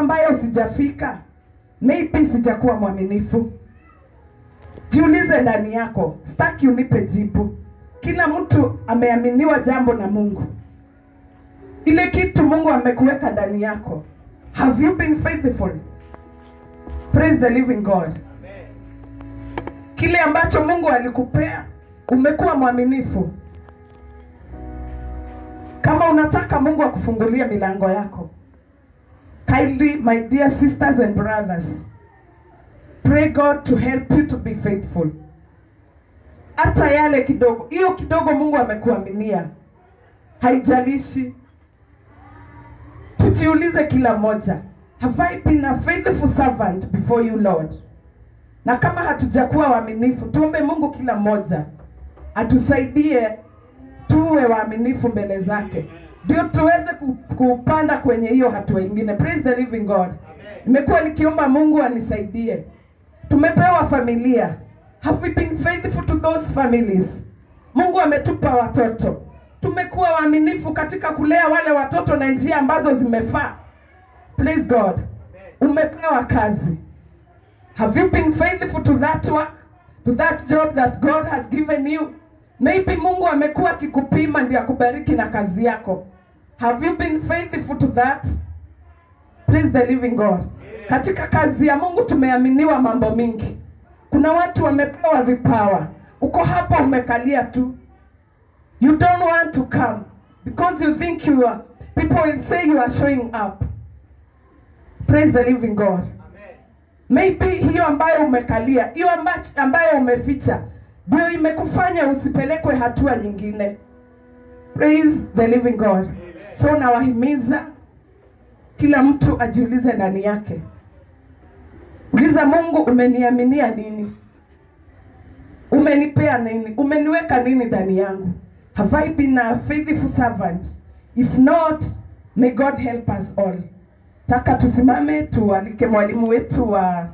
ambayo sijafika, maybe sijakuwa mwaminifu. Jiulize ndani yako, sitaki unipe jibu. Kila mtu ameaminiwa jambo na Mungu. Ile kitu Mungu amekuweka ndani yako, have you been faithful? Praise the living God. Amen. Kile ambacho Mungu alikupea, umekuwa mwaminifu. Kama unataka Mungu akufungulie milango yako, kindly, my dear sisters and brothers, pray God to help you to be faithful. Hata yale kidogo, hiyo kidogo Mungu amekuaminia, haijalishi. Tujiulize kila moja, have I been a faithful servant before you, Lord? Na kama hatujakuwa waaminifu, tuombe Mungu kila moja atusaidie tuwe waaminifu mbele zake, ndio tuweze kupanda kwenye hiyo hatua nyingine. Praise the living God. Nimekuwa nikiomba Mungu anisaidie. Tumepewa familia. Have we been faithful to those families? Mungu ametupa watoto. Tumekuwa waaminifu katika kulea wale watoto na njia ambazo zimefaa. Praise God. Umepewa kazi. Have you been faithful to that work? To that job that God has given you? Maybe Mungu amekuwa akikupima ndio akubariki na kazi yako. Have you been faithful to that? Praise the living God. Katika kazi ya Mungu tumeaminiwa mambo mingi. Kuna watu wamepewa vipawa. Uko hapa umekalia tu. You don't want to come because you think you are, people will say you are showing up. Praise the living God. Amen. Maybe hiyo ambayo umekalia, hiyo ambayo umeficha, ndio imekufanya usipelekwe hatua nyingine. Praise the living God. Amen. So nawahimiza kila mtu ajiulize ndani yake. Uliza Mungu, umeniaminia nini? Umenipea nini? Umeniweka nini ndani yangu? Have I been a faithful servant? If not, may God help us all. Taka tusimame tualike mwalimu wetu wa